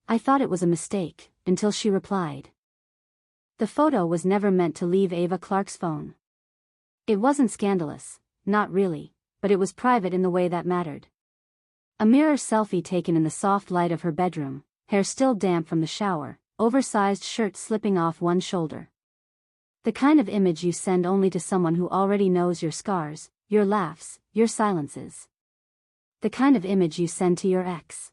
I thought it was a mistake, until she replied. The photo was never meant to leave Ava Clark's phone. It wasn't scandalous, not really, but it was private in the way that mattered. A mirror selfie taken in the soft light of her bedroom, hair still damp from the shower, oversized shirt slipping off one shoulder. The kind of image you send only to someone who already knows your scars, your laughs, your silences. The kind of image you send to your ex.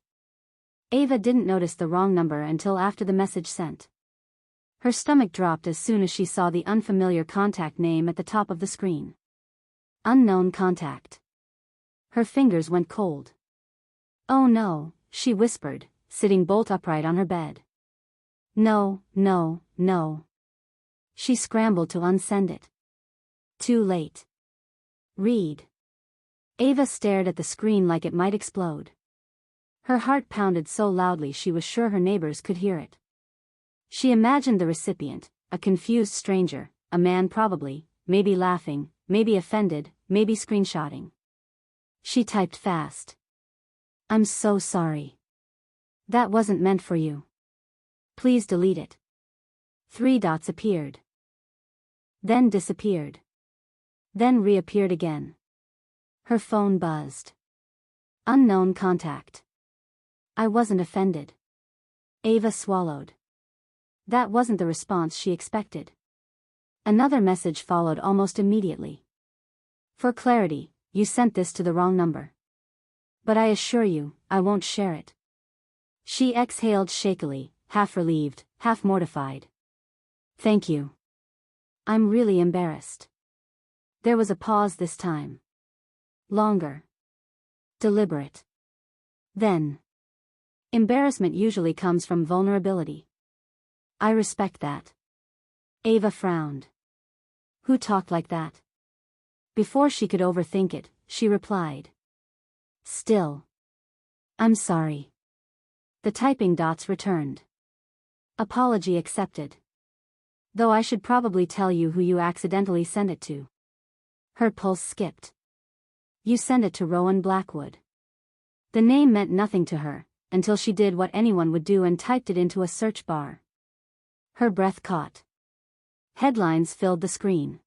Ava didn't notice the wrong number until after the message sent. Her stomach dropped as soon as she saw the unfamiliar contact name at the top of the screen. Unknown contact. Her fingers went cold. "Oh no," she whispered, sitting bolt upright on her bed. "No, no, no." She scrambled to unsend it. Too late. Read. Ava stared at the screen like it might explode. Her heart pounded so loudly she was sure her neighbors could hear it. She imagined the recipient, a confused stranger, a man probably, maybe laughing, maybe offended, maybe screenshotting. She typed fast. "I'm so sorry. That wasn't meant for you. Please delete it." 3 dots appeared. Then disappeared. Then reappeared again. Her phone buzzed. Unknown contact. "I wasn't offended." Ava swallowed. That wasn't the response she expected. Another message followed almost immediately. "For clarity, you sent this to the wrong number. But I assure you, I won't share it." She exhaled shakily, half relieved, half mortified. "Thank you. I'm really embarrassed." There was a pause this time. Longer. Deliberate. Then. Embarrassment usually comes from vulnerability. "I respect that." Ava frowned. "Who talked like that?" Before she could overthink it, she replied. "Still. I'm sorry." The typing dots returned. "Apology accepted. Though I should probably tell you who you accidentally sent it to." Her pulse skipped. "You sent it to Rowan Blackwood." The name meant nothing to her, until she did what anyone would do and typed it into a search bar. Her breath caught. Headlines filled the screen.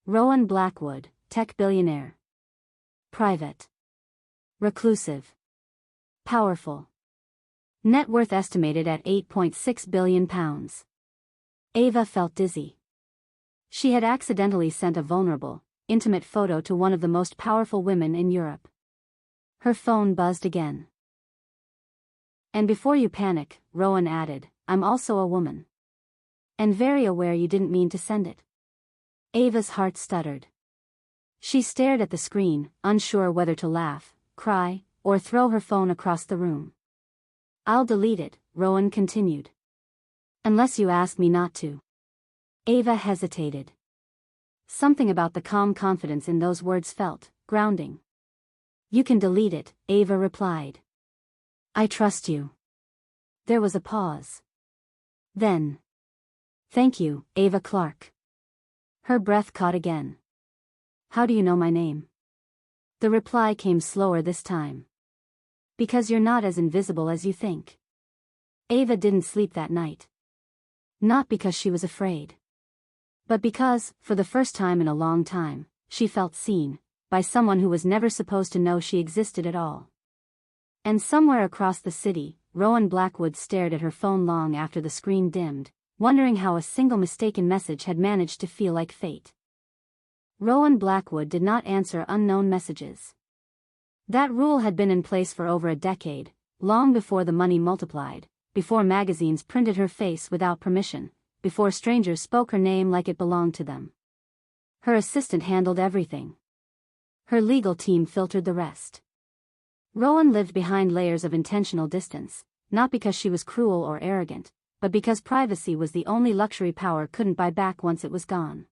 Rowan Blackwood, tech billionaire. Private. Reclusive. Powerful. Net worth estimated at £8.6 billion. Ava felt dizzy. She had accidentally sent a vulnerable, intimate photo to one of the most powerful women in Europe. Her phone buzzed again. "And before you panic," Rowan added, "I'm also a woman. And very aware you didn't mean to send it." Ava's heart stuttered. She stared at the screen, unsure whether to laugh, cry, or throw her phone across the room. "I'll delete it," Rowan continued. "Unless you ask me not to." Ava hesitated. Something about the calm confidence in those words felt grounding. "You can delete it," Ava replied. "I trust you." There was a pause. Then. "Thank you, Ava Clark." Her breath caught again. "How do you know my name?" The reply came slower this time. "Because you're not as invisible as you think." Ava didn't sleep that night. Not because she was afraid. But because, for the first time in a long time, she felt seen, by someone who was never supposed to know she existed at all. And somewhere across the city, Rowan Blackwood stared at her phone long after the screen dimmed, wondering how a single mistaken message had managed to feel like fate. Rowan Blackwood did not answer unknown messages. That rule had been in place for over a decade, long before the money multiplied, before magazines printed her face without permission, before strangers spoke her name like it belonged to them. Her assistant handled everything. Her legal team filtered the rest. Rowan lived behind layers of intentional distance, not because she was cruel or arrogant, but because privacy was the only luxury power couldn't buy back once it was gone.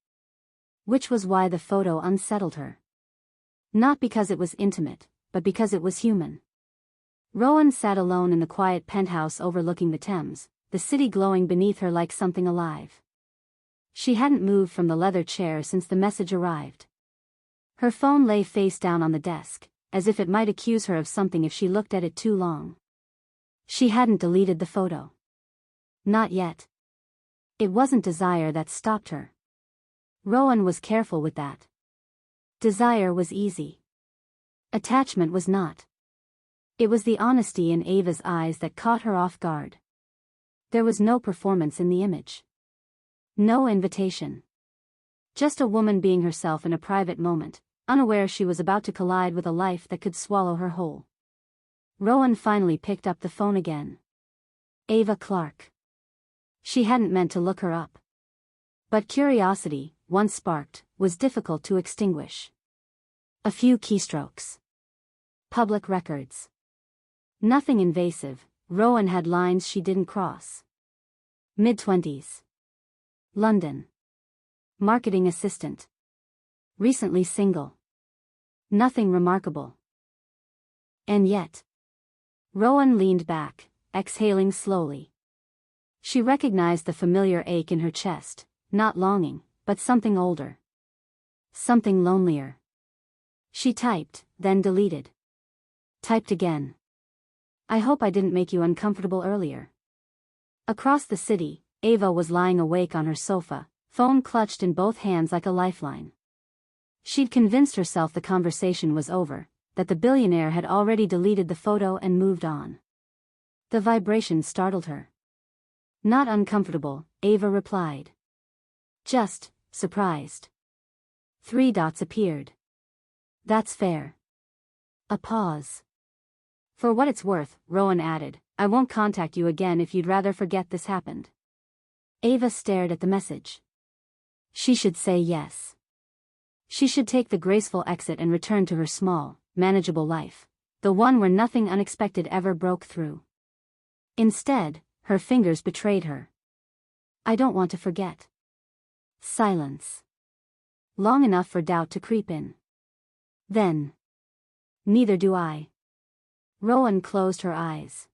Which was why the photo unsettled her. Not because it was intimate, but because it was human. Rowan sat alone in the quiet penthouse overlooking the Thames, the city glowing beneath her like something alive. She hadn't moved from the leather chair since the message arrived. Her phone lay face down on the desk, as if it might accuse her of something if she looked at it too long. She hadn't deleted the photo. Not yet. It wasn't desire that stopped her. Rowan was careful with that. Desire was easy. Attachment was not. It was the honesty in Ava's eyes that caught her off guard. There was no performance in the image. No invitation. Just a woman being herself in a private moment, unaware she was about to collide with a life that could swallow her whole. Rowan finally picked up the phone again. Ava Clark. She hadn't meant to look her up. But curiosity, once sparked, was difficult to extinguish. A few keystrokes. Public records. Nothing invasive. Rowan had lines she didn't cross. Mid-20s. London. Marketing assistant. Recently single. Nothing remarkable. And yet. Rowan leaned back, exhaling slowly. She recognized the familiar ache in her chest, not longing, but something older. Something lonelier. She typed, then deleted. Typed again. I hope I didn't make you uncomfortable earlier. Across the city, Ava was lying awake on her sofa, phone clutched in both hands like a lifeline. She'd convinced herself the conversation was over, that the billionaire had already deleted the photo and moved on. The vibration startled her. Not uncomfortable, Ava replied. Just, surprised. 3 dots appeared. That's fair. A pause. For what it's worth, Rowan added, I won't contact you again if you'd rather forget this happened. Ava stared at the message. She should say yes. She should take the graceful exit and return to her small, manageable life, the one where nothing unexpected ever broke through. Instead, her fingers betrayed her. I don't want to forget. Silence. Long enough for doubt to creep in. Then. Neither do I. Rowan closed her eyes.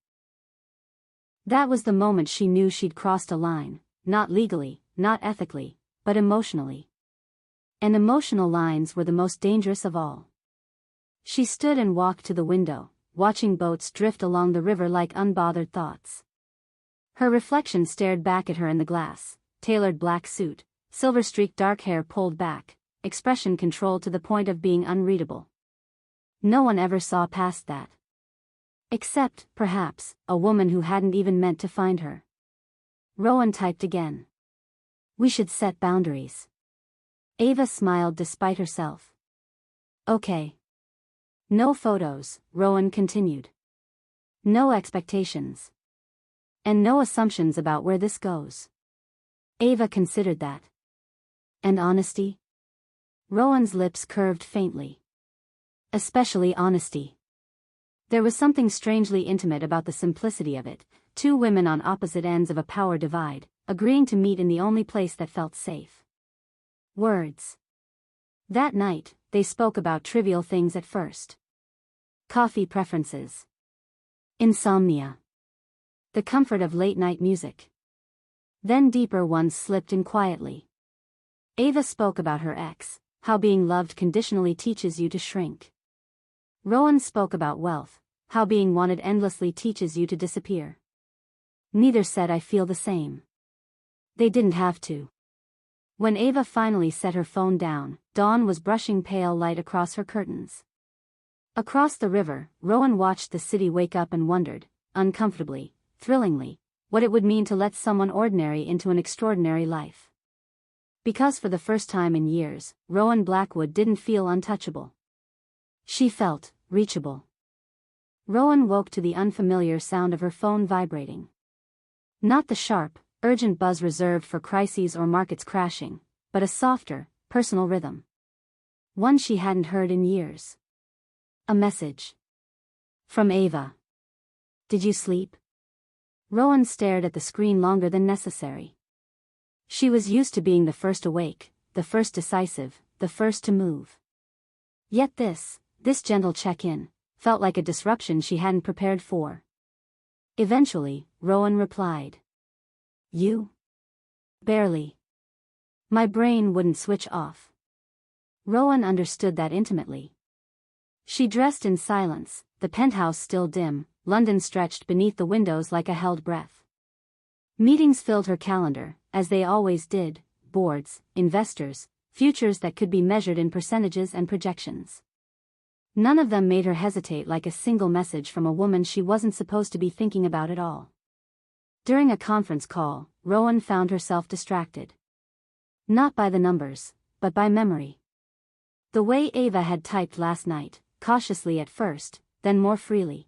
That was the moment she knew she'd crossed a line, not legally, not ethically, but emotionally. And emotional lines were the most dangerous of all. She stood and walked to the window, watching boats drift along the river like unbothered thoughts. Her reflection stared back at her in the glass, tailored black suit, silver-streaked dark hair pulled back, expression controlled to the point of being unreadable. No one ever saw past that. Except, perhaps, a woman who hadn't even meant to find her. Rowan typed again. We should set boundaries. Ava smiled despite herself. Okay. No photos, Rowan continued. No expectations. And no assumptions about where this goes. Ava considered that. And honesty? Rowan's lips curved faintly. Especially honesty. There was something strangely intimate about the simplicity of it, 2 women on opposite ends of a power divide, agreeing to meet in the only place that felt safe. Words. That night, they spoke about trivial things at first. Coffee preferences. Insomnia. The comfort of late-night music. Then deeper ones slipped in quietly. Ava spoke about her ex, how being loved conditionally teaches you to shrink. Rowan spoke about wealth, how being wanted endlessly teaches you to disappear. Neither said I feel the same. They didn't have to. When Ava finally set her phone down, dawn was brushing pale light across her curtains. Across the river, Rowan watched the city wake up and wondered, uncomfortably, thrillingly, what it would mean to let someone ordinary into an extraordinary life. Because for the first time in years, Rowan Blackwood didn't feel untouchable. She felt reachable. Rowan woke to the unfamiliar sound of her phone vibrating. Not the sharp, urgent buzz reserved for crises or markets crashing, but a softer, personal rhythm. One she hadn't heard in years. A message. From Ava. Did you sleep? Rowan stared at the screen longer than necessary. She was used to being the first awake, the first decisive, the first to move. Yet this gentle check-in, felt like a disruption she hadn't prepared for. Eventually, Rowan replied. You? Barely. My brain wouldn't switch off. Rowan understood that intimately. She dressed in silence, the penthouse still dim, London stretched beneath the windows like a held breath. Meetings filled her calendar, as they always did, boards, investors, futures that could be measured in percentages and projections. None of them made her hesitate like a single message from a woman she wasn't supposed to be thinking about at all. During a conference call, Rowan found herself distracted. Not by the numbers, but by memory. The way Ava had typed last night, cautiously at first, then more freely.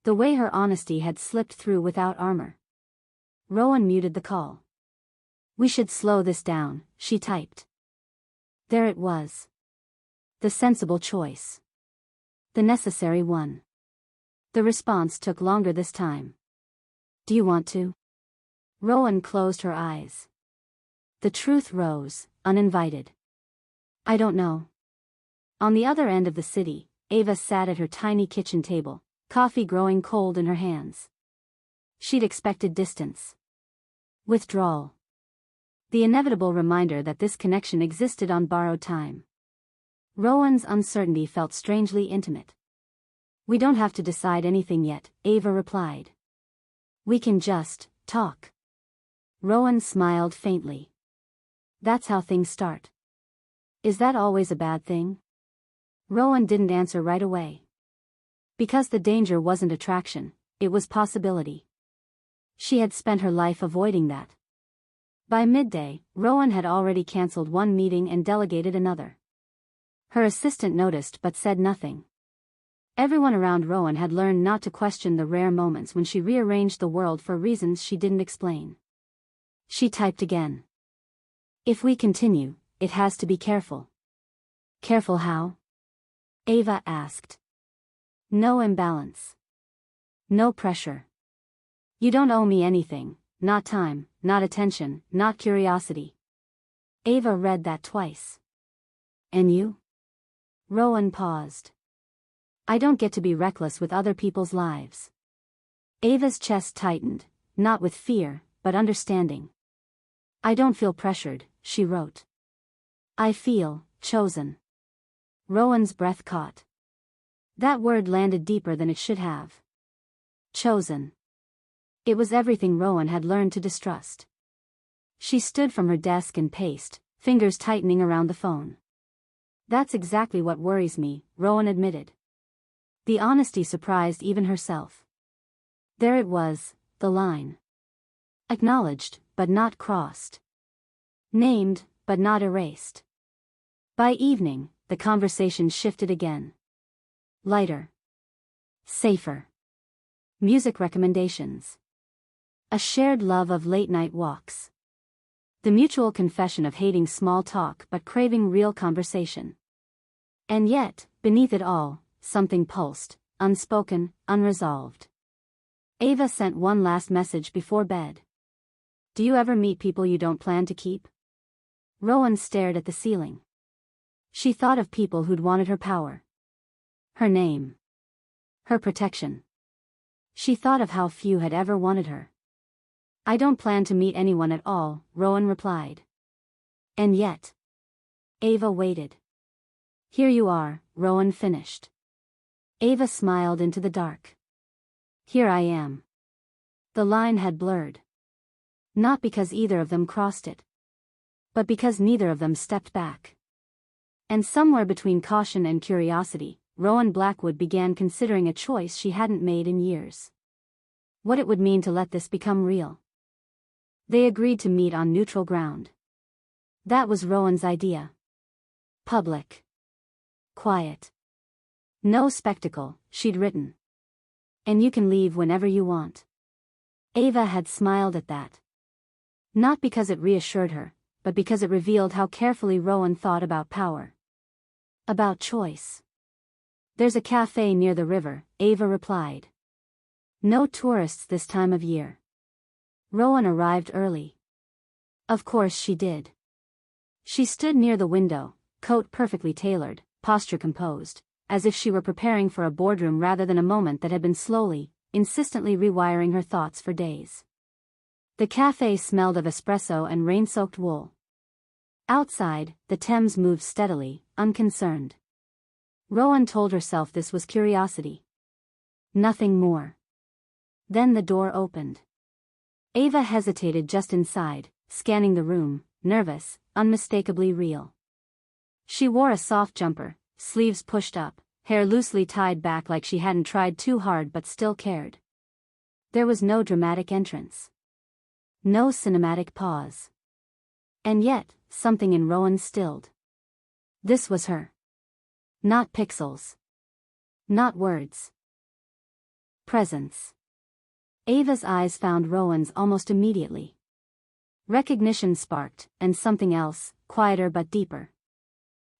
The way her honesty had slipped through without armor. Rowan muted the call. "We should slow this down," she typed. There it was. The sensible choice. The necessary one. The response took longer this time. "Do you want to?" Rowan closed her eyes. The truth rose, uninvited. "I don't know." On the other end of the city, Ava sat at her tiny kitchen table, coffee growing cold in her hands. She'd expected distance. Withdrawal. The inevitable reminder that this connection existed on borrowed time. Rowan's uncertainty felt strangely intimate. "We don't have to decide anything yet," Ava replied. "We can just talk." Rowan smiled faintly. "That's how things start." "Is that always a bad thing?" Rowan didn't answer right away. Because the danger wasn't attraction, it was possibility. She had spent her life avoiding that. By midday, Rowan had already cancelled one meeting and delegated another. Her assistant noticed but said nothing. Everyone around Rowan had learned not to question the rare moments when she rearranged the world for reasons she didn't explain. She typed again. "If we continue, it has to be careful." "Careful how?" Ava asked. "No imbalance. No pressure. You don't owe me anything, not time, not attention, not curiosity." Ava read that twice. "And you?" Rowan paused. "I don't get to be reckless with other people's lives." Ava's chest tightened, not with fear, but understanding. "I don't feel pressured," she wrote. "I feel chosen." Rowan's breath caught. That word landed deeper than it should have. Chosen. It was everything Rowan had learned to distrust. She stood from her desk and paced, fingers tightening around the phone. "That's exactly what worries me," Rowan admitted. The honesty surprised even herself. There it was, the line. Acknowledged, but not crossed. Named, but not erased. By evening, the conversation shifted again. Lighter. Safer. Music recommendations. A shared love of late-night walks. The mutual confession of hating small talk but craving real conversation. And yet, beneath it all, something pulsed, unspoken, unresolved. Ava sent one last message before bed. "Do you ever meet people you don't plan to keep?" Rowan stared at the ceiling. She thought of people who'd wanted her power. Her name. Her protection. She thought of how few had ever wanted her. "I don't plan to meet anyone at all," Rowan replied. "And yet." Ava waited. "Here you are," Rowan finished. Ava smiled into the dark. "Here I am." The line had blurred. Not because either of them crossed it, but because neither of them stepped back. And somewhere between caution and curiosity, Rowan Blackwood began considering a choice she hadn't made in years. What it would mean to let this become real. They agreed to meet on neutral ground. That was Rowan's idea. Public. Quiet. No spectacle, she'd written. And you can leave whenever you want. Ava had smiled at that. Not because it reassured her, but because it revealed how carefully Rowan thought about power. About choice. "There's a cafe near the river," Ava replied. "No tourists this time of year." Rowan arrived early. Of course she did. She stood near the window, coat perfectly tailored, posture composed, as if she were preparing for a boardroom rather than a moment that had been slowly, insistently rewiring her thoughts for days. The cafe smelled of espresso and rain-soaked wool. Outside, the Thames moved steadily, unconcerned. Rowan told herself this was curiosity. Nothing more. Then the door opened. Ava hesitated just inside, scanning the room, nervous, unmistakably real. She wore a soft jumper, sleeves pushed up, hair loosely tied back like she hadn't tried too hard but still cared. There was no dramatic entrance. No cinematic pause. And yet, something in Rowan stilled. This was her. Not pixels. Not words. Presence. Ava's eyes found Rowan's almost immediately. Recognition sparked, and something else, quieter but deeper.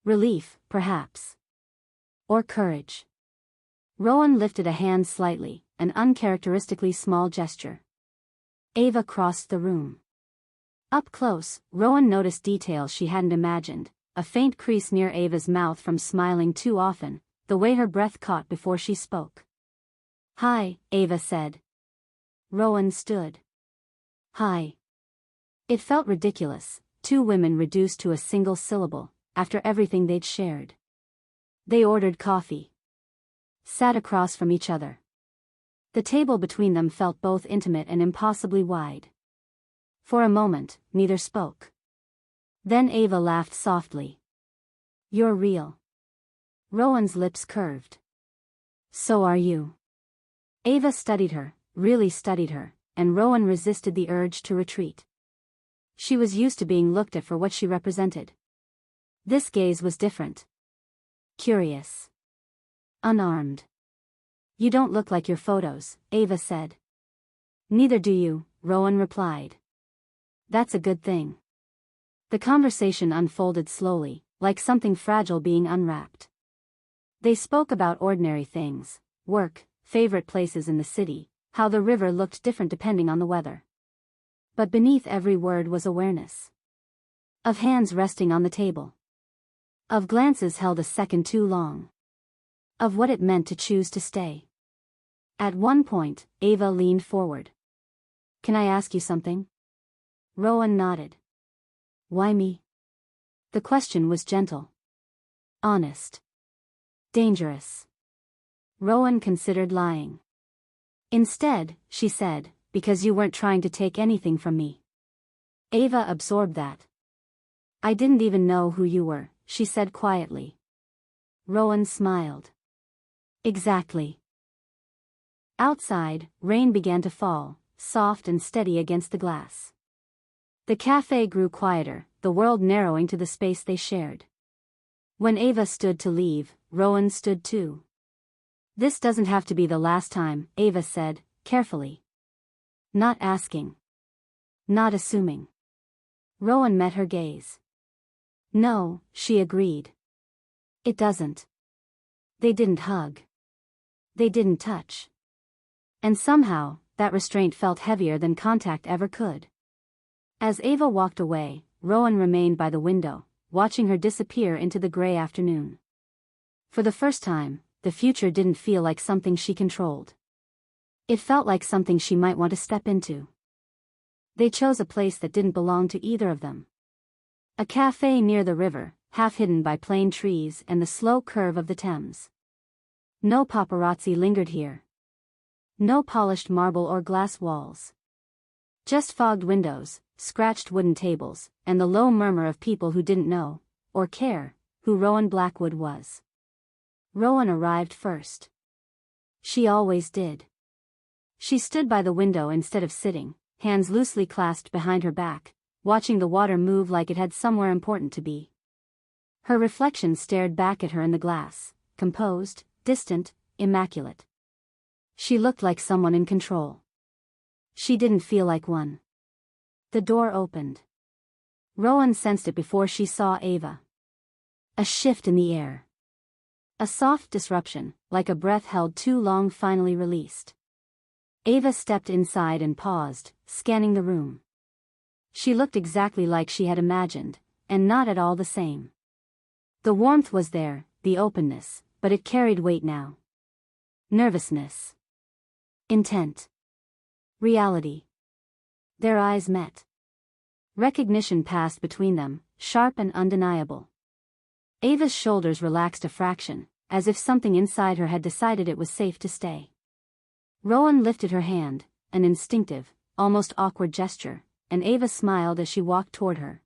Relief, perhaps. Or courage. Rowan lifted a hand slightly, an uncharacteristically small gesture. Ava crossed the room. Up close, Rowan noticed details she hadn't imagined, a faint crease near Ava's mouth from smiling too often, the way her breath caught before she spoke. "Hi," Ava said. Rowan stood. "Hi." It felt ridiculous, two women reduced to a single syllable, after everything they'd shared. They ordered coffee. Sat across from each other. The table between them felt both intimate and impossibly wide. For a moment, neither spoke. Then Ava laughed softly. "You're real." Rowan's lips curved. "So are you." Ava studied her, really studied her, and Rowan resisted the urge to retreat. She was used to being looked at for what she represented. This gaze was different. Curious. Unarmed. "You don't look like your photos," Ava said. "Neither do you," Rowan replied. "That's a good thing." The conversation unfolded slowly, like something fragile being unwrapped. They spoke about ordinary things, work, favorite places in the city, how the river looked different depending on the weather. But beneath every word was awareness. Of hands resting on the table. Of glances held a second too long. Of what it meant to choose to stay. At one point, Ava leaned forward. "Can I ask you something?" Rowan nodded. "Why me?" The question was gentle. Honest. Dangerous. Rowan considered lying. "Instead," she said, "because you weren't trying to take anything from me." Ava absorbed that. "I didn't even know who you were," she said quietly. Rowan smiled. "Exactly." Outside, rain began to fall, soft and steady against the glass. The cafe grew quieter, the world narrowing to the space they shared. When Ava stood to leave, Rowan stood too. "This doesn't have to be the last time," Ava said, carefully. Not asking. Not assuming. Rowan met her gaze. "No," she agreed. "It doesn't." They didn't hug. They didn't touch. And somehow, that restraint felt heavier than contact ever could. As Ava walked away, Rowan remained by the window, watching her disappear into the gray afternoon. For the first time, the future didn't feel like something she controlled. It felt like something she might want to step into. They chose a place that didn't belong to either of them. A cafe near the river, half hidden by plane trees and the slow curve of the Thames. No paparazzi lingered here. No polished marble or glass walls. Just fogged windows, scratched wooden tables, and the low murmur of people who didn't know, or care, who Rowan Blackwood was. Rowan arrived first. She always did. She stood by the window instead of sitting, hands loosely clasped behind her back, watching the water move like it had somewhere important to be. Her reflection stared back at her in the glass, composed, distant, immaculate. She looked like someone in control. She didn't feel like one. The door opened. Rowan sensed it before she saw Ava. A shift in the air. A soft disruption, like a breath held too long finally released. Ava stepped inside and paused, scanning the room. She looked exactly like she had imagined, and not at all the same. The warmth was there, the openness, but it carried weight now. Nervousness. Intent. Reality. Their eyes met. Recognition passed between them, sharp and undeniable. Ava's shoulders relaxed a fraction, as if something inside her had decided it was safe to stay. Rowan lifted her hand, an instinctive, almost awkward gesture, and Ava smiled as she walked toward her.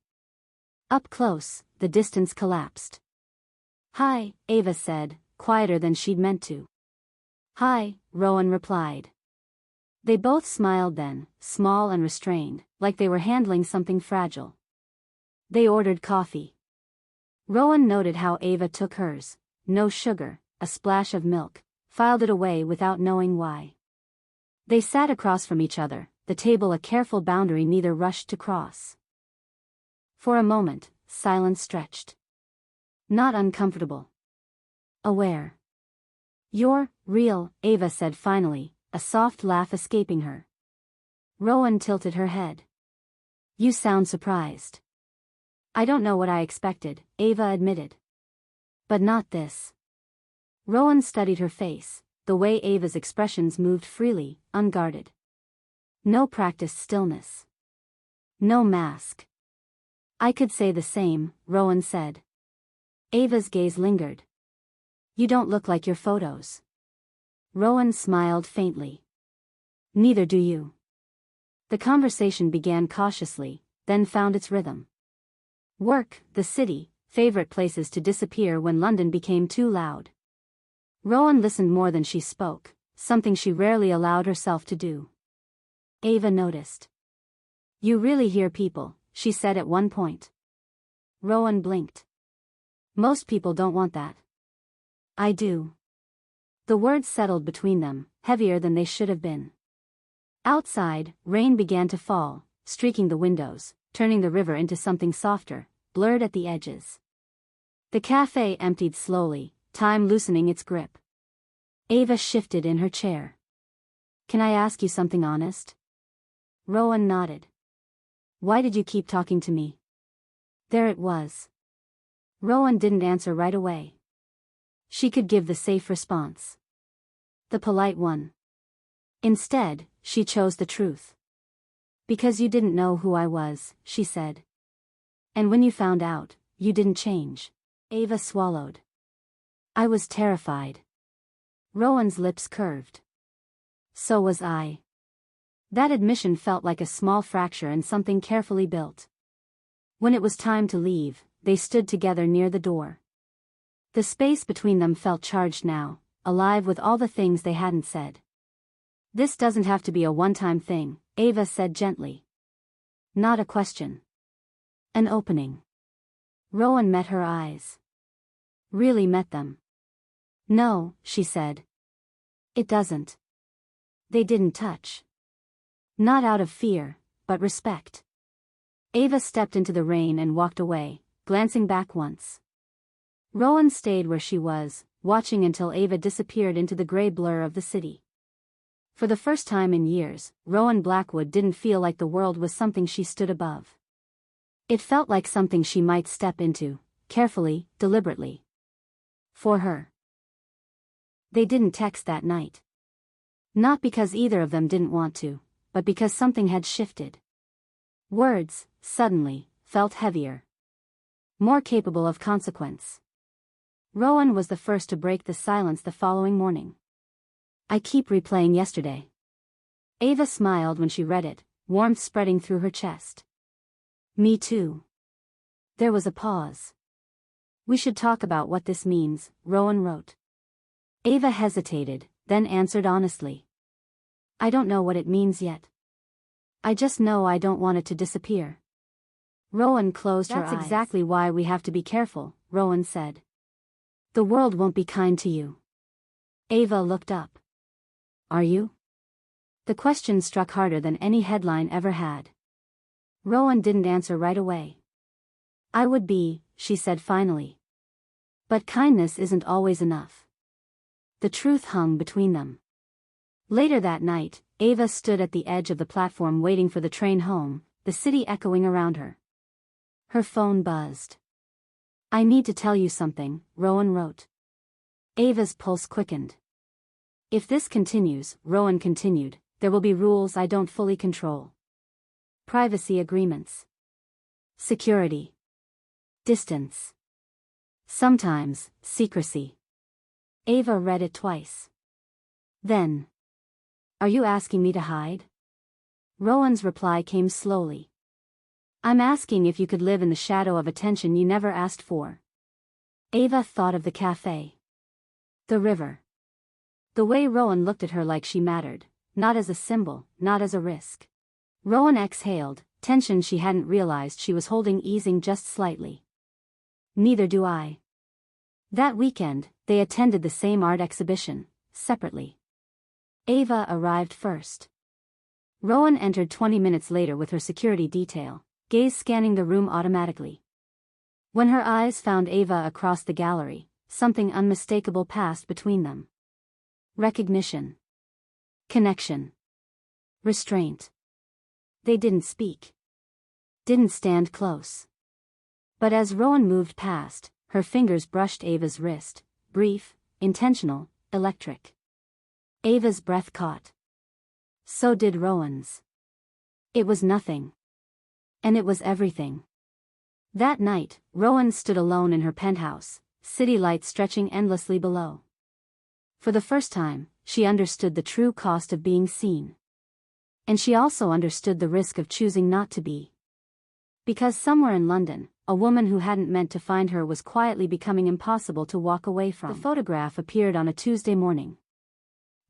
Up close, the distance collapsed. "Hi," Ava said, quieter than she'd meant to. "Hi," Rowan replied. They both smiled then, small and restrained, like they were handling something fragile. They ordered coffee. Rowan noted how Ava took hers, no sugar, a splash of milk, filed it away without knowing why. They sat across from each other, the table a careful boundary neither rushed to cross. For a moment, silence stretched. Not uncomfortable. Aware. "You're real," Ava said finally, a soft laugh escaping her. Rowan tilted her head. "You sound surprised." "I don't know what I expected," Ava admitted. "But not this." Rowan studied her face, the way Ava's expressions moved freely, unguarded. No practiced stillness. No mask. "I could say the same," Rowan said. Ava's gaze lingered. "You don't look like your photos." Rowan smiled faintly. "Neither do you." The conversation began cautiously, then found its rhythm. Work, the city, favorite places to disappear when London became too loud. Rowan listened more than she spoke, something she rarely allowed herself to do. Ava noticed. "You really hear people," she said at one point. Rowan blinked. "Most people don't want that." "I do." The words settled between them, heavier than they should have been. Outside, rain began to fall, streaking the windows, turning the river into something softer, blurred at the edges. The cafe emptied slowly, time loosening its grip. Ava shifted in her chair. "Can I ask you something honest?" Rowan nodded. "Why did you keep talking to me?" There it was. Rowan didn't answer right away. She could give the safe response. The polite one. Instead, she chose the truth. "Because you didn't know who I was," she said. "And when you found out, you didn't change." Ava swallowed. "I was terrified." Rowan's lips curved. "So was I." That admission felt like a small fracture in something carefully built. When it was time to leave, they stood together near the door. The space between them felt charged now, alive with all the things they hadn't said. "This doesn't have to be a one-time thing," Ava said gently. "Not a question. An opening." Rowan met her eyes. Really met them. "No," she said. "It doesn't." They didn't touch. Not out of fear, but respect. Ava stepped into the rain and walked away, glancing back once. Rowan stayed where she was, watching until Ava disappeared into the gray blur of the city. For the first time in years, Rowan Blackwood didn't feel like the world was something she stood above. It felt like something she might step into, carefully, deliberately. For her. They didn't text that night. Not because either of them didn't want to, but because something had shifted. Words, suddenly, felt heavier. More capable of consequence. Rowan was the first to break the silence the following morning. "I keep replaying yesterday." Ava smiled when she read it, warmth spreading through her chest. "Me too." There was a pause. "We should talk about what this means," Rowan wrote. Ava hesitated, then answered honestly. "I don't know what it means yet. I just know I don't want it to disappear." Rowan closed her eyes. "That's exactly why we have to be careful," Rowan said. "The world won't be kind to you." Ava looked up. "Are you?" The question struck harder than any headline ever had. Rowan didn't answer right away. "I would be," she said finally. But kindness isn't always enough. The truth hung between them. Later that night, Ava stood at the edge of the platform waiting for the train home, the city echoing around her. Her phone buzzed. "I need to tell you something," Rowan wrote. Ava's pulse quickened. "If this continues," Rowan continued, "there will be rules I don't fully control. Privacy agreements. Security. Distance. Sometimes, secrecy." Ava read it twice. Then. Are you asking me to hide? Rowan's reply came slowly. I'm asking if you could live in the shadow of attention you never asked for. Ava thought of the cafe. The river. The way Rowan looked at her like she mattered, not as a symbol, not as a risk. Rowan exhaled, tension she hadn't realized she was holding easing just slightly. Neither do I. That weekend, they attended the same art exhibition, separately. Ava arrived first. Rowan entered 20 minutes later with her security detail, gaze scanning the room automatically. When her eyes found Ava across the gallery, something unmistakable passed between them. Recognition. Connection. Restraint. They didn't speak. Didn't stand close. But as Rowan moved past, her fingers brushed Ava's wrist, brief, intentional, electric. Ava's breath caught. So did Rowan's. It was nothing. And it was everything. That night, Rowan stood alone in her penthouse, city lights stretching endlessly below. For the first time, she understood the true cost of being seen. And she also understood the risk of choosing not to be. Because somewhere in London, a woman who hadn't meant to find her was quietly becoming impossible to walk away from. The photograph appeared on a Tuesday morning.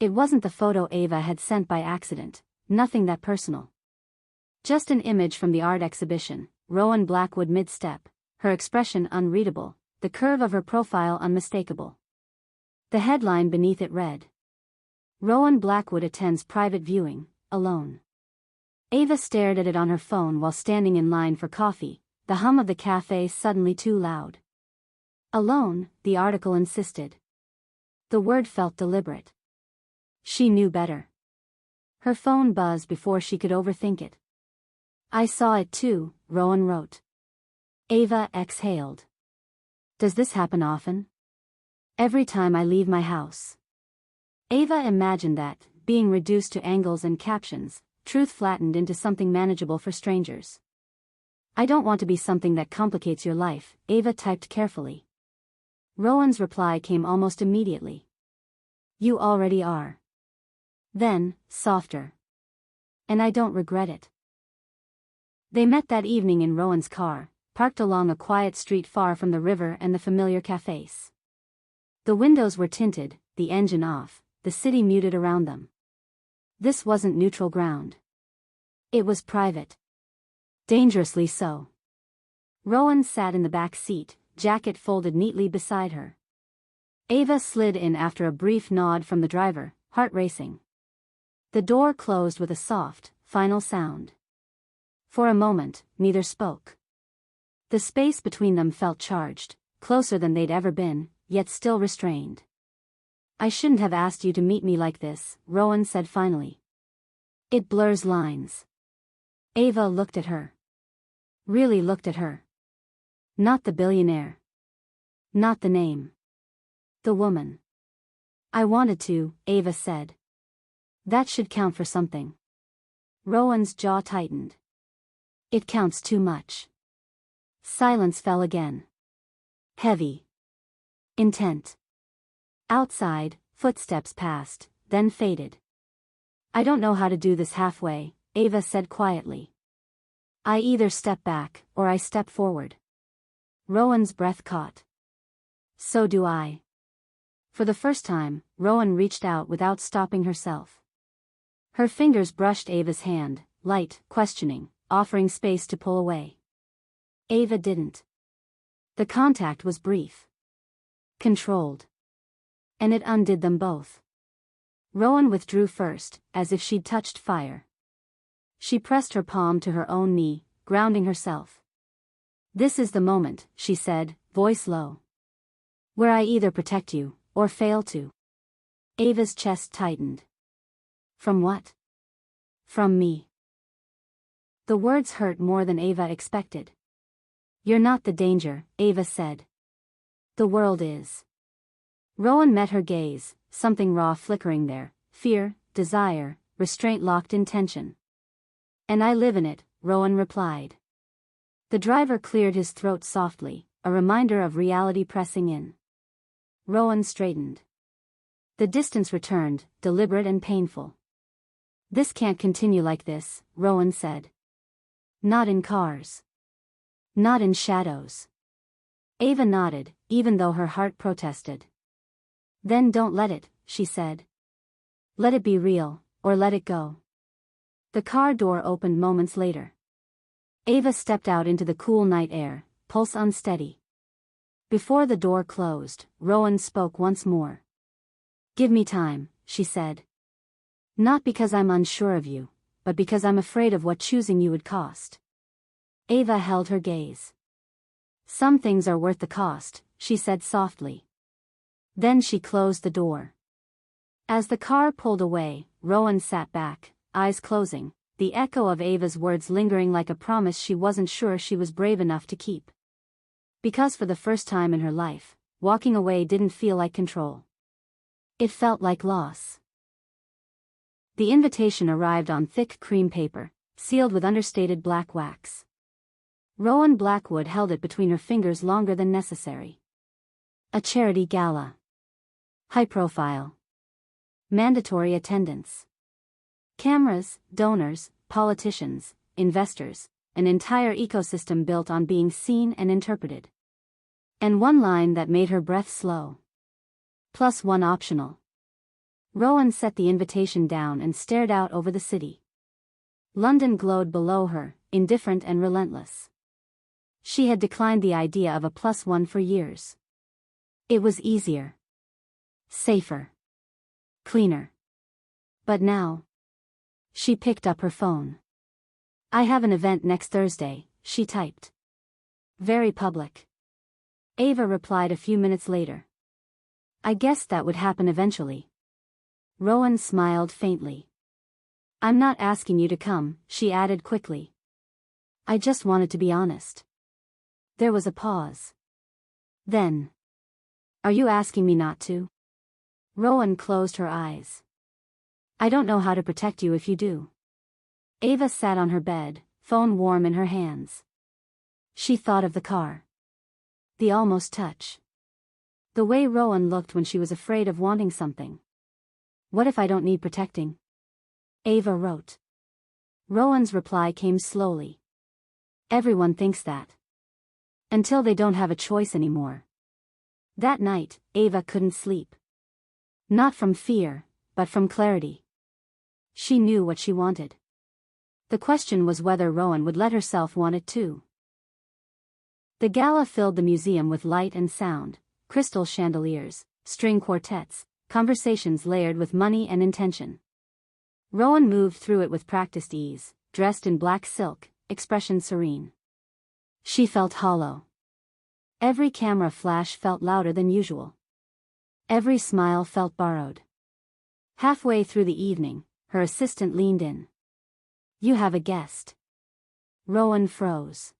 It wasn't the photo Ava had sent by accident, nothing that personal. Just an image from the art exhibition, Rowan Blackwood mid-step, her expression unreadable, the curve of her profile unmistakable. The headline beneath it read, Rowan Blackwood attends private viewing, alone. Ava stared at it on her phone while standing in line for coffee, the hum of the cafe suddenly too loud. Alone, the article insisted. The word felt deliberate. She knew better. Her phone buzzed before she could overthink it. I saw it too, Rowan wrote. Ava exhaled. Does this happen often? Every time I leave my house. Ava imagined that, being reduced to angles and captions, truth flattened into something manageable for strangers. I don't want to be something that complicates your life, Ava typed carefully. Rowan's reply came almost immediately. You already are. Then, softer. And I don't regret it. They met that evening in Rowan's car, parked along a quiet street far from the river and the familiar cafes. The windows were tinted, the engine off, the city muted around them. This wasn't neutral ground. It was private. Dangerously so. Rowan sat in the back seat, jacket folded neatly beside her. Ava slid in after a brief nod from the driver, heart racing. The door closed with a soft, final sound. For a moment, neither spoke. The space between them felt charged, closer than they'd ever been, yet still restrained. I shouldn't have asked you to meet me like this, Rowan said finally. It blurs lines. Ava looked at her. Really looked at her. Not the billionaire. Not the name. The woman. I wanted to, Ava said. That should count for something. Rowan's jaw tightened. It counts too much. Silence fell again. Heavy. Intent. Outside, footsteps passed, then faded. I don't know how to do this halfway, Ava said quietly. I either step back, or I step forward. Rowan's breath caught. So do I. For the first time, Rowan reached out without stopping herself. Her fingers brushed Ava's hand, light, questioning, offering space to pull away. Ava didn't. The contact was brief. Controlled. And it undid them both. Rowan withdrew first, as if she'd touched fire. She pressed her palm to her own knee, grounding herself. This is the moment, she said, voice low. Where I either protect you, or fail to. Ava's chest tightened. From what? From me. The words hurt more than Ava expected. You're not the danger, Ava said. The world is. Rowan met her gaze, something raw flickering there, fear, desire, restraint locked in tension. And I live in it, Rowan replied. The driver cleared his throat softly, a reminder of reality pressing in. Rowan straightened. The distance returned, deliberate and painful. This can't continue like this, Rowan said. Not in cars. Not in shadows. Ava nodded, even though her heart protested. Then don't let it, she said. Let it be real, or let it go. The car door opened moments later. Ava stepped out into the cool night air, pulse unsteady. Before the door closed, Rowan spoke once more. Give me time, she said. Not because I'm unsure of you, but because I'm afraid of what choosing you would cost. Ava held her gaze. Some things are worth the cost, she said softly. Then she closed the door. As the car pulled away, Rowan sat back, eyes closing, the echo of Ava's words lingering like a promise she wasn't sure she was brave enough to keep. Because for the first time in her life, walking away didn't feel like control. It felt like loss. The invitation arrived on thick cream paper, sealed with understated black wax. Rowan Blackwood held it between her fingers longer than necessary. A charity gala. High profile. Mandatory attendance. Cameras, donors, politicians, investors, an entire ecosystem built on being seen and interpreted. And one line that made her breath slow. +1 optional. Rowan set the invitation down and stared out over the city. London glowed below her, indifferent and relentless. She had declined the idea of a +1 for years. It was easier. Safer. Cleaner. But now. She picked up her phone. I have an event next Thursday, she typed. Very public. Ava replied a few minutes later. I guessed that would happen eventually. Rowan smiled faintly. I'm not asking you to come, she added quickly. I just wanted to be honest. There was a pause. Then. Are you asking me not to? Rowan closed her eyes. I don't know how to protect you if you do. Ava sat on her bed, phone warm in her hands. She thought of the car. The almost touch. The way Rowan looked when she was afraid of wanting something. What if I don't need protecting? Ava wrote. Rowan's reply came slowly. Everyone thinks that. Until they don't have a choice anymore. That night, Ava couldn't sleep. Not from fear, but from clarity. She knew what she wanted. The question was whether Rowan would let herself want it too. The gala filled the museum with light and sound, crystal chandeliers, string quartets, conversations layered with money and intention. Rowan moved through it with practiced ease, dressed in black silk, expression serene. She felt hollow. Every camera flash felt louder than usual. Every smile felt borrowed. Halfway through the evening, her assistant leaned in. You have a guest. Rowan froze.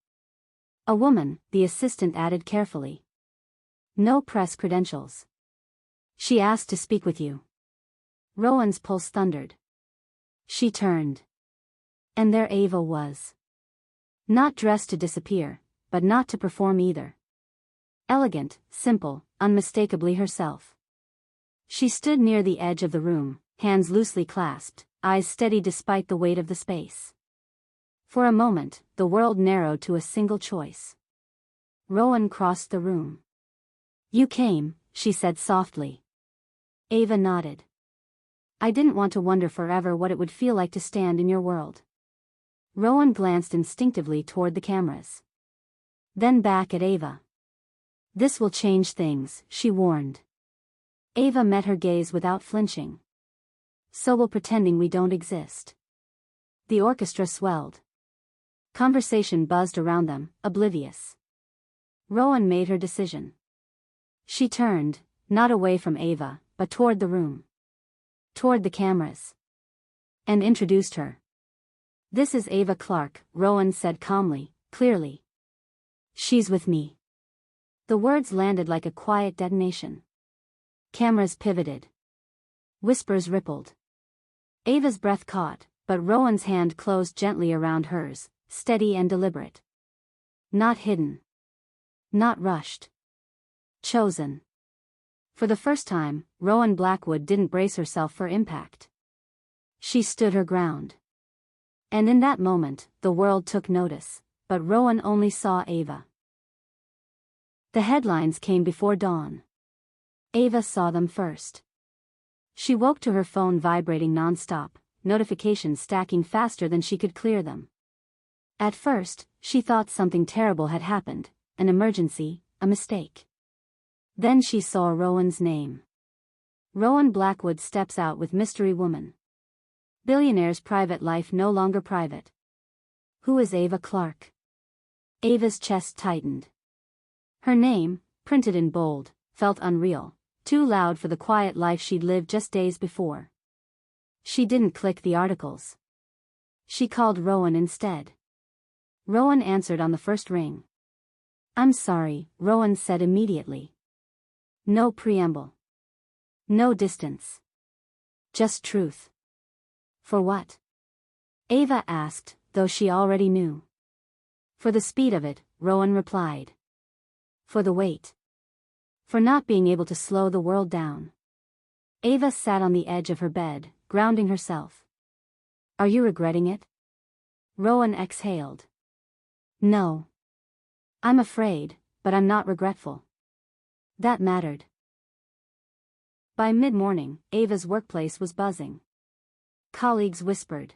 A woman, the assistant added carefully. No press credentials. She asked to speak with you. Rowan's pulse thundered. She turned. And there Ava was. Not dressed to disappear, but not to perform either. Elegant, simple, unmistakably herself. She stood near the edge of the room, hands loosely clasped, eyes steady despite the weight of the space. For a moment, the world narrowed to a single choice. Rowan crossed the room. You came, she said softly. Ava nodded. I didn't want to wonder forever what it would feel like to stand in your world. Rowan glanced instinctively toward the cameras. Then back at Ava. This will change things, she warned. Ava met her gaze without flinching. So will pretending we don't exist. The orchestra swelled. Conversation buzzed around them, oblivious. Rowan made her decision. She turned, not away from Ava, but toward the room. Toward the cameras. And introduced her. This is Ava Clarke, Rowan said calmly, clearly. She's with me. The words landed like a quiet detonation. Cameras pivoted. Whispers rippled. Ava's breath caught, but Rowan's hand closed gently around hers, steady and deliberate. Not hidden. Not rushed. Chosen. For the first time, Rowan Blackwood didn't brace herself for impact. She stood her ground. And in that moment, the world took notice, but Rowan only saw Ava. The headlines came before dawn. Ava saw them first. She woke to her phone vibrating non-stop, notifications stacking faster than she could clear them. At first, she thought something terrible had happened, an emergency, a mistake. Then she saw Rowan's name. Rowan Blackwood steps out with mystery woman. Billionaire's private life no longer private. Who is Ava Clarke? Ava's chest tightened. Her name, printed in bold, felt unreal, too loud for the quiet life she'd lived just days before. She didn't click the articles. She called Rowan instead. Rowan answered on the first ring. "I'm sorry," Rowan said immediately. No preamble. No distance. Just truth. For what? Ava asked, though she already knew. For the speed of it, Rowan replied. For the weight. For not being able to slow the world down. Ava sat on the edge of her bed, grounding herself. Are you regretting it? Rowan exhaled. No. I'm afraid, but I'm not regretful. That mattered. By mid-morning, Ava's workplace was buzzing. Colleagues whispered.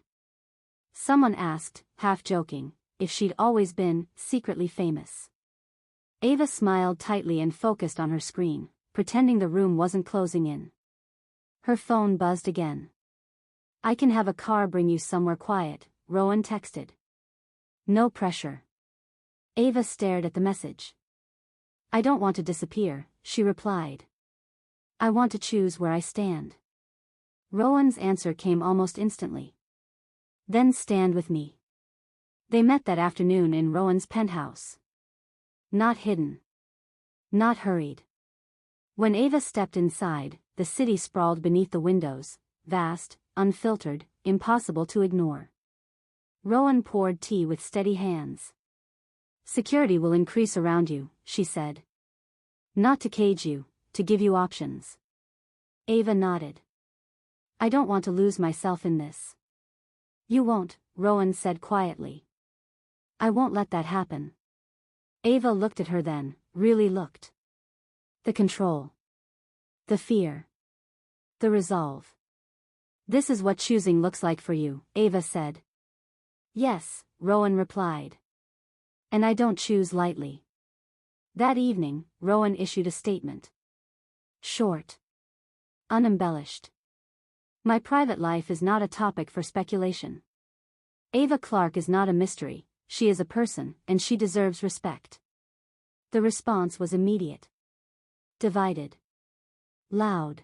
Someone asked, half joking, if she'd always been secretly famous. Ava smiled tightly and focused on her screen, pretending the room wasn't closing in. Her phone buzzed again. I can have a car bring you somewhere quiet, Rowan texted. No pressure. Ava stared at the message. I don't want to disappear, she replied. I want to choose where I stand. Rowan's answer came almost instantly. Then stand with me. They met that afternoon in Rowan's penthouse. Not hidden. Not hurried. When Ava stepped inside, the city sprawled beneath the windows, vast, unfiltered, impossible to ignore. Rowan poured tea with steady hands. Security will increase around you, she said. Not to cage you, to give you options. Ava nodded. I don't want to lose myself in this. You won't, Rowan said quietly. I won't let that happen. Ava looked at her then, really looked. The control. The fear. The resolve. This is what choosing looks like for you, Ava said. Yes, Rowan replied. And I don't choose lightly. That evening, Rowan issued a statement. Short. Unembellished. My private life is not a topic for speculation. Ava Clarke is not a mystery, she is a person, and she deserves respect. The response was immediate. Divided. Loud.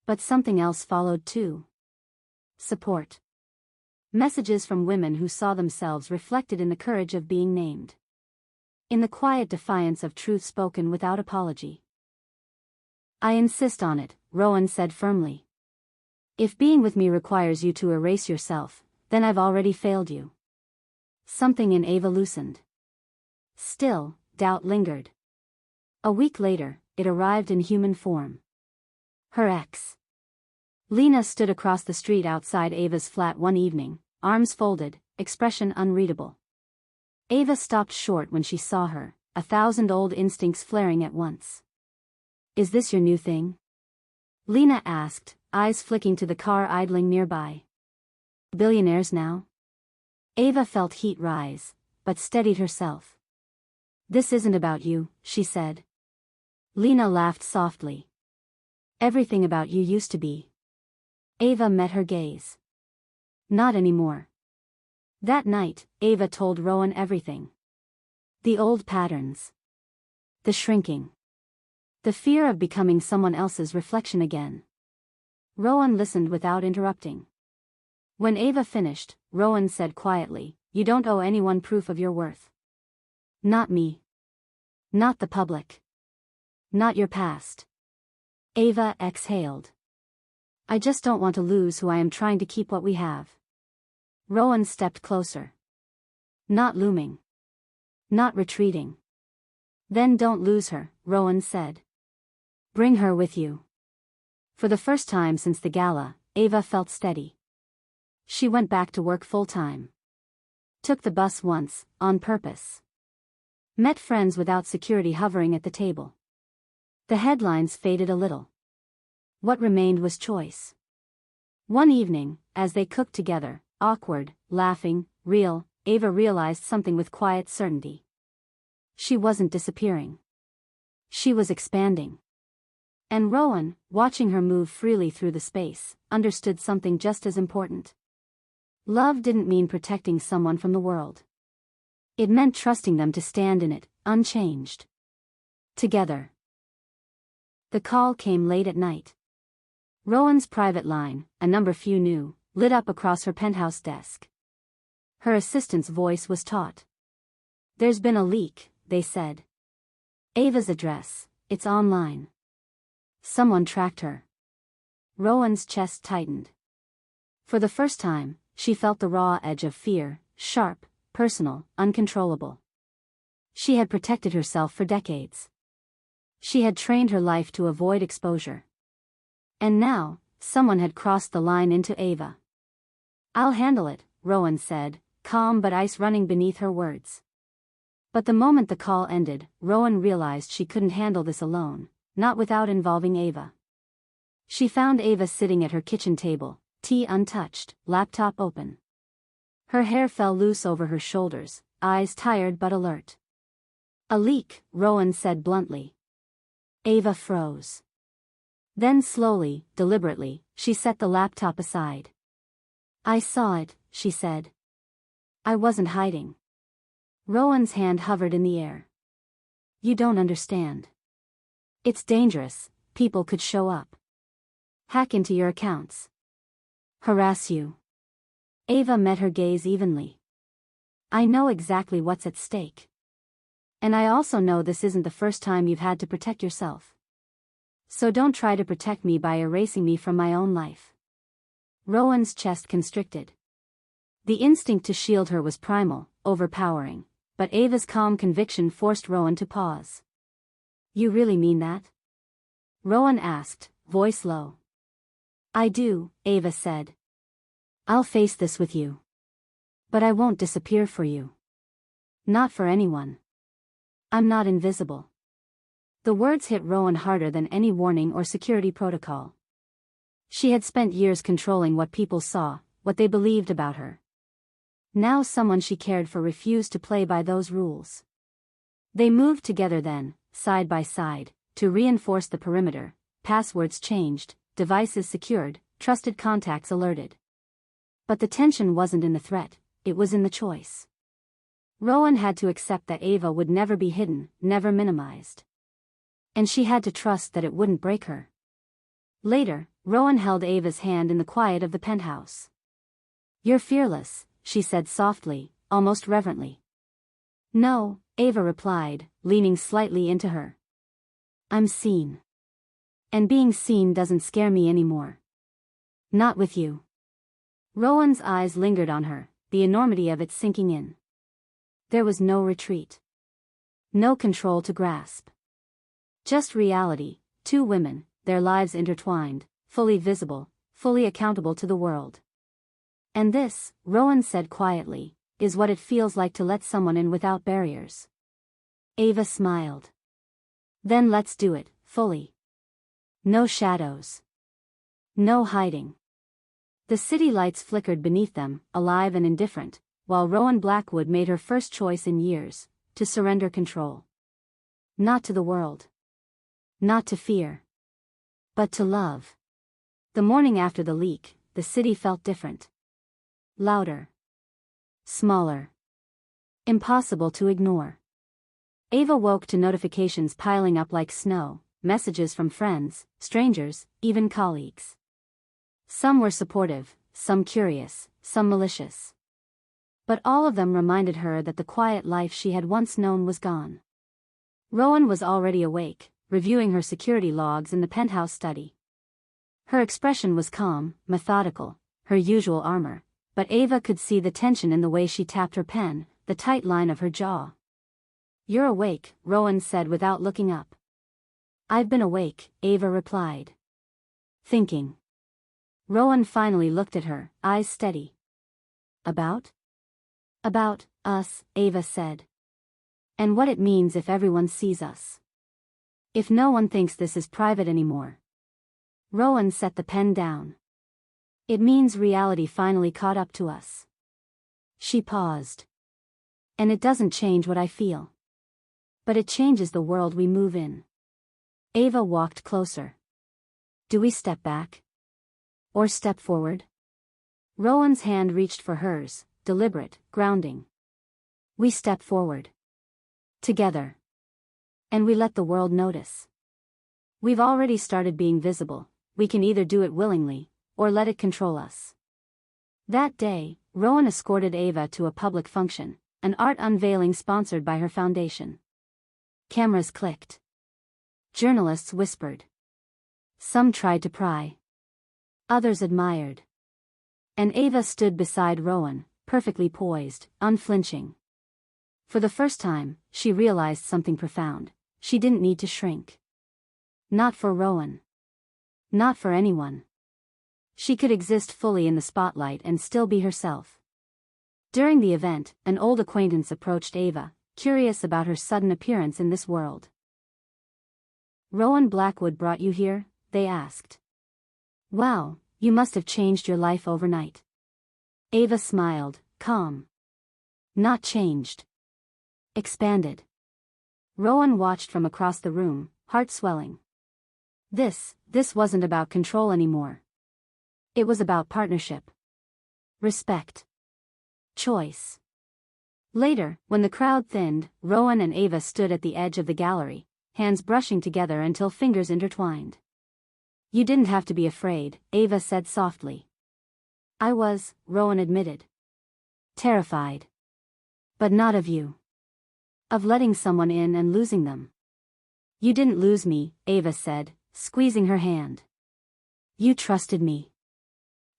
But something else followed too. Support. Messages from women who saw themselves reflected in the courage of being named. In the quiet defiance of truth spoken without apology. I insist on it, Rowan said firmly. If being with me requires you to erase yourself, then I've already failed you. Something in Ava loosened. Still, doubt lingered. A week later, it arrived in human form. Her ex. Lena stood across the street outside Ava's flat one evening, arms folded, expression unreadable. Ava stopped short when she saw her, 1,000 old instincts flaring at once. Is this your new thing? Lena asked, eyes flicking to the car idling nearby. Billionaires now? Ava felt heat rise, but steadied herself. This isn't about you, she said. Lena laughed softly. Everything about you used to be. Ava met her gaze. Not anymore. That night, Ava told Rowan everything. The old patterns. The shrinking. The fear of becoming someone else's reflection again. Rowan listened without interrupting. When Ava finished, Rowan said quietly, You don't owe anyone proof of your worth. Not me. Not the public. Not your past. Ava exhaled. I just don't want to lose who I am trying to keep what we have. Rowan stepped closer. Not looming. Not retreating. Then don't lose her, Rowan said. Bring her with you. For the first time since the gala, Ava felt steady. She went back to work full-time. Took the bus once, on purpose. Met friends without security hovering at the table. The headlines faded a little. What remained was choice. One evening, as they cooked together, awkward, laughing, real, Ava realized something with quiet certainty. She wasn't disappearing. She was expanding. And Rowan, watching her move freely through the space, understood something just as important. Love didn't mean protecting someone from the world. It meant trusting them to stand in it, unchanged. Together. The call came late at night. Rowan's private line, a number few knew, lit up across her penthouse desk. Her assistant's voice was taut. "There's been a leak," they said. "Ava's address, it's online." Someone tracked her. Rowan's chest tightened. For the first time, she felt the raw edge of fear, sharp, personal, uncontrollable. She had protected herself for decades. She had trained her life to avoid exposure. And now, someone had crossed the line into Ava. "I'll handle it," Rowan said, calm but ice running beneath her words. But the moment the call ended, Rowan realized she couldn't handle this alone, not without involving Ava. She found Ava sitting at her kitchen table, tea untouched, laptop open. Her hair fell loose over her shoulders, eyes tired but alert. "A leak," Rowan said bluntly. Ava froze. Then slowly, deliberately, she set the laptop aside. "I saw it," she said. "I wasn't hiding." Rowan's hand hovered in the air. "You don't understand. It's dangerous, people could show up. Hack into your accounts. Harass you." Ava met her gaze evenly. "I know exactly what's at stake. And I also know this isn't the first time you've had to protect yourself. So don't try to protect me by erasing me from my own life." Rowan's chest constricted. The instinct to shield her was primal, overpowering, but Ava's calm conviction forced Rowan to pause. "You really mean that?" Rowan asked, voice low. "I do," Ava said. "I'll face this with you. But I won't disappear for you. Not for anyone. I'm not invisible." The words hit Rowan harder than any warning or security protocol. She had spent years controlling what people saw, what they believed about her. Now someone she cared for refused to play by those rules. They moved together then, side by side, to reinforce the perimeter, passwords changed, devices secured, trusted contacts alerted. But the tension wasn't in the threat, it was in the choice. Rowan had to accept that Ava would never be hidden, never minimized. And she had to trust that it wouldn't break her. Later, Rowan held Ava's hand in the quiet of the penthouse. "You're fearless," she said softly, almost reverently. "No," Ava replied, leaning slightly into her. "I'm seen. And being seen doesn't scare me anymore. Not with you." Rowan's eyes lingered on her, the enormity of it sinking in. There was no retreat. No control to grasp. Just reality, two women, their lives intertwined, fully visible, fully accountable to the world. "And this," Rowan said quietly, "is what it feels like to let someone in without barriers." Ava smiled. "Then let's do it, fully. No shadows. No hiding." The city lights flickered beneath them, alive and indifferent, while Rowan Blackwood made her first choice in years, to surrender control. Not to the world. Not to fear. But to love. The morning after the leak, the city felt different. Louder. Smaller. Impossible to ignore. Ava woke to notifications piling up like snow, messages from friends, strangers, even colleagues. Some were supportive, some curious, some malicious. But all of them reminded her that the quiet life she had once known was gone. Rowan was already awake, reviewing her security logs in the penthouse study. Her expression was calm, methodical, her usual armor, but Ava could see the tension in the way she tapped her pen, the tight line of her jaw. "You're awake," Rowan said without looking up. "I've been awake," Ava replied. "Thinking." Rowan finally looked at her, eyes steady. About? About us, Ava said. And what it means if everyone sees us. If no one thinks this is private anymore. Rowan set the pen down. It means reality finally caught up to us. She paused. And it doesn't change what I feel. But it changes the world we move in. Ava walked closer. Do we step back? Or step forward? Rowan's hand reached for hers, deliberate, grounding. We step forward. Together. And we let the world notice. We've already started being visible, we can either do it willingly, or let it control us. That day, Rowan escorted Ava to a public function, an art unveiling sponsored by her foundation. Cameras clicked. Journalists whispered. Some tried to pry. Others admired. And Ava stood beside Rowan, perfectly poised, unflinching. For the first time, she realized something profound. She didn't need to shrink. Not for Rowan. Not for anyone. She could exist fully in the spotlight and still be herself. During the event, an old acquaintance approached Ava, curious about her sudden appearance in this world. Rowan Blackwood brought you here, they asked. Wow, you must have changed your life overnight. Ava smiled, calm. Not changed. Expanded. Rowan watched from across the room, heart swelling. This wasn't about control anymore. It was about partnership. Respect. Choice. Later, when the crowd thinned, Rowan and Ava stood at the edge of the gallery, hands brushing together until fingers intertwined. You didn't have to be afraid, Ava said softly. I was, Rowan admitted. Terrified. But not of you. Of letting someone in and losing them. You didn't lose me, Ava said, squeezing her hand. You trusted me.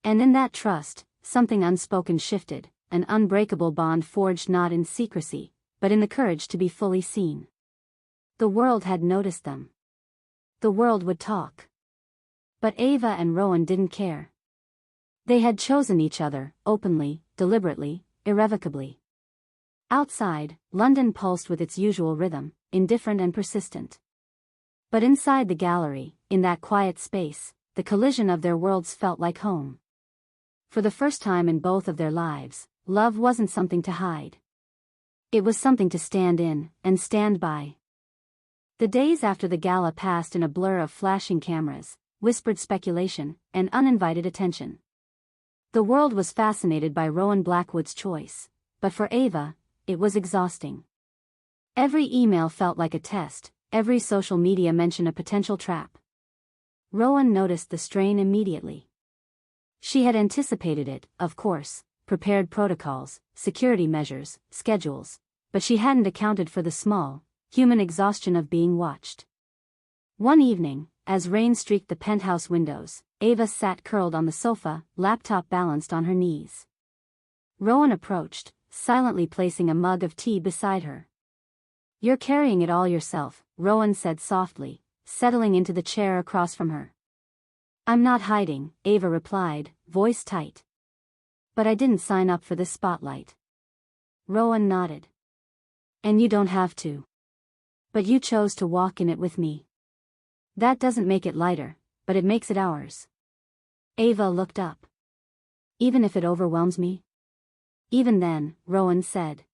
And in that trust, something unspoken shifted, an unbreakable bond forged not in secrecy, but in the courage to be fully seen. The world had noticed them. The world would talk. But Ava and Rowan didn't care. They had chosen each other, openly, deliberately, irrevocably. Outside, London pulsed with its usual rhythm, indifferent and persistent. But inside the gallery, in that quiet space, the collision of their worlds felt like home. For the first time in both of their lives, love wasn't something to hide. It was something to stand in, and stand by. The days after the gala passed in a blur of flashing cameras, whispered speculation, and uninvited attention. The world was fascinated by Rowan Blackwood's choice, but for Ava, it was exhausting. Every email felt like a test, every social media mention a potential trap. Rowan noticed the strain immediately. She had anticipated it, of course, prepared protocols, security measures, schedules, but she hadn't accounted for the small, human exhaustion of being watched. One evening, as rain streaked the penthouse windows, Ava sat curled on the sofa, laptop balanced on her knees. Rowan approached, silently placing a mug of tea beside her. You're carrying it all yourself, Rowan said softly, settling into the chair across from her. I'm not hiding, Ava replied, voice tight. But I didn't sign up for this spotlight. Rowan nodded. And you don't have to. But you chose to walk in it with me. That doesn't make it lighter, but it makes it ours. Ava looked up. Even if it overwhelms me? Even then, Rowan said.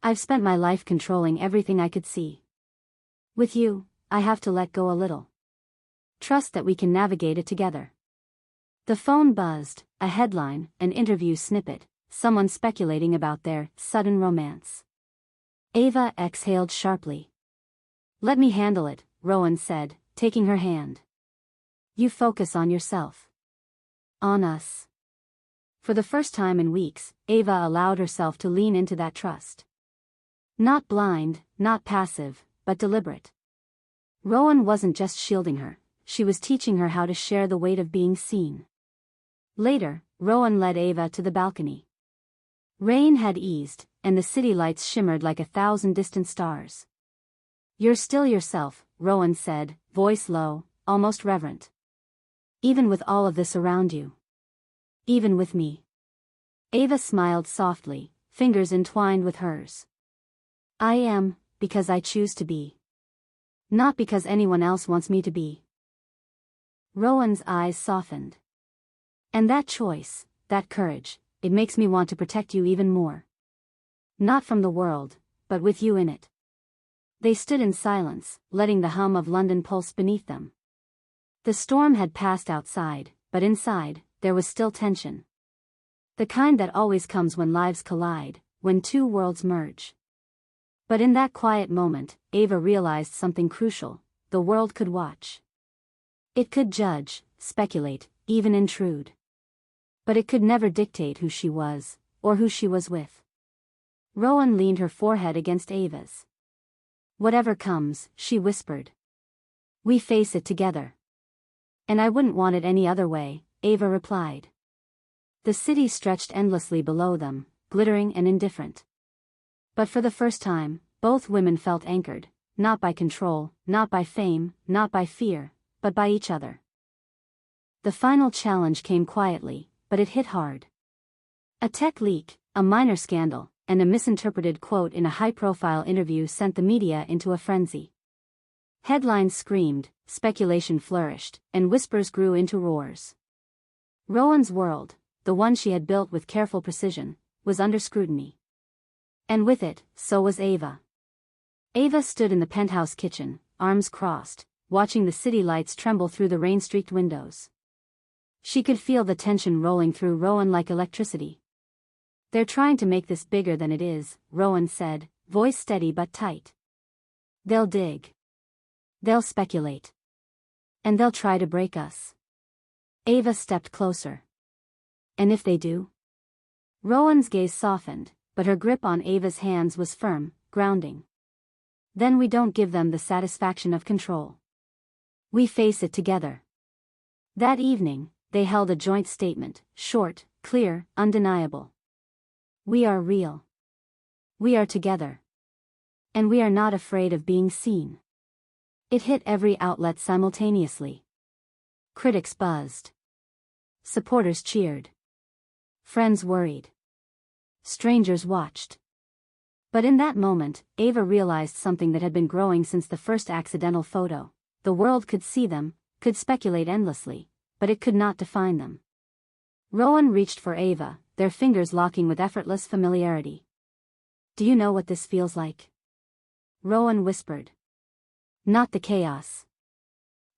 I've spent my life controlling everything I could see. With you, I have to let go a little. Trust that we can navigate it together. The phone buzzed, a headline, an interview snippet, someone speculating about their sudden romance. Ava exhaled sharply. Let me handle it, Rowan said, taking her hand. You focus on yourself. On us. For the first time in weeks, Ava allowed herself to lean into that trust. Not blind, not passive, but deliberate. Rowan wasn't just shielding her, she was teaching her how to share the weight of being seen. Later, Rowan led Ava to the balcony. Rain had eased, and the city lights shimmered like 1,000 distant stars. You're still yourself, Rowan said, voice low, almost reverent. Even with all of this around you. Even with me. Ava smiled softly, fingers entwined with hers. I am, because I choose to be. Not because anyone else wants me to be. Rowan's eyes softened. And that choice, that courage, it makes me want to protect you even more. Not from the world, but with you in it. They stood in silence, letting the hum of London pulse beneath them. The storm had passed outside, but inside, there was still tension. The kind that always comes when lives collide, when two worlds merge. But in that quiet moment, Ava realized something crucial: the world could watch. It could judge, speculate, even intrude. But it could never dictate who she was, or who she was with. Rowan leaned her forehead against Ava's. Whatever comes, she whispered. We face it together. And I wouldn't want it any other way, Ava replied. The city stretched endlessly below them, glittering and indifferent. But for the first time, both women felt anchored, not by control, not by fame, not by fear, but by each other. The final challenge came quietly, but it hit hard. A tech leak, a minor scandal, and a misinterpreted quote in a high-profile interview sent the media into a frenzy. Headlines screamed, speculation flourished, and whispers grew into roars. Rowan's world, the one she had built with careful precision, was under scrutiny. And with it, so was Ava. Ava stood in the penthouse kitchen, arms crossed, watching the city lights tremble through the rain-streaked windows. She could feel the tension rolling through Rowan like electricity. They're trying to make this bigger than it is, Rowan said, voice steady but tight. They'll dig. They'll speculate. And they'll try to break us. Ava stepped closer. And if they do? Rowan's gaze softened, but her grip on Ava's hands was firm, grounding. Then we don't give them the satisfaction of control. We face it together. That evening, they held a joint statement, short, clear, undeniable. We are real. We are together. And we are not afraid of being seen. It hit every outlet simultaneously. Critics buzzed. Supporters cheered. Friends worried. Strangers watched. But in that moment, Ava realized something that had been growing since the first accidental photo. The world could see them, could speculate endlessly, but it could not define them. Rowan reached for Ava, their fingers locking with effortless familiarity. Do you know what this feels like? Rowan whispered. Not the chaos.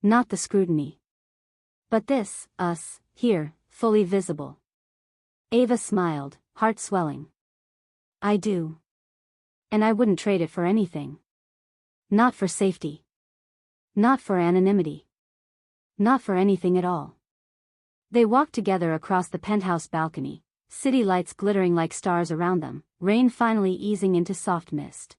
Not the scrutiny. But this, us, here, fully visible. Ava smiled, heart swelling. I do. And I wouldn't trade it for anything. Not for safety. Not for anonymity. Not for anything at all. They walked together across the penthouse balcony, city lights glittering like stars around them, rain finally easing into soft mist.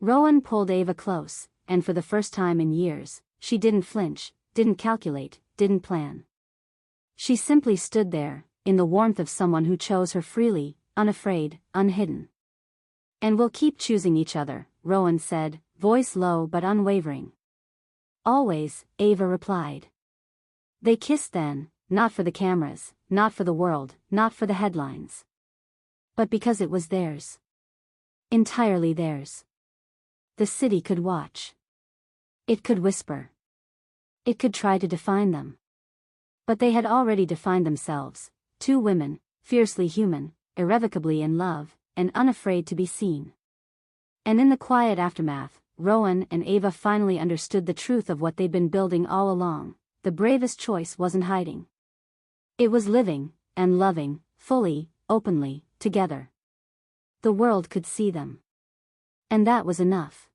Rowan pulled Ava close, and for the first time in years, she didn't flinch, didn't calculate, didn't plan. She simply stood there, in the warmth of someone who chose her freely, unafraid, unhidden. And we'll keep choosing each other, Rowan said, voice low but unwavering. Always, Ava replied. They kissed then, not for the cameras, not for the world, not for the headlines. But because it was theirs. Entirely theirs. The city could watch. It could whisper. It could try to define them. But they had already defined themselves, two women, fiercely human, irrevocably in love, and unafraid to be seen. And in the quiet aftermath, Rowan and Ava finally understood the truth of what they'd been building all along. The bravest choice wasn't hiding. It was living, and loving, fully, openly, together. The world could see them. And that was enough.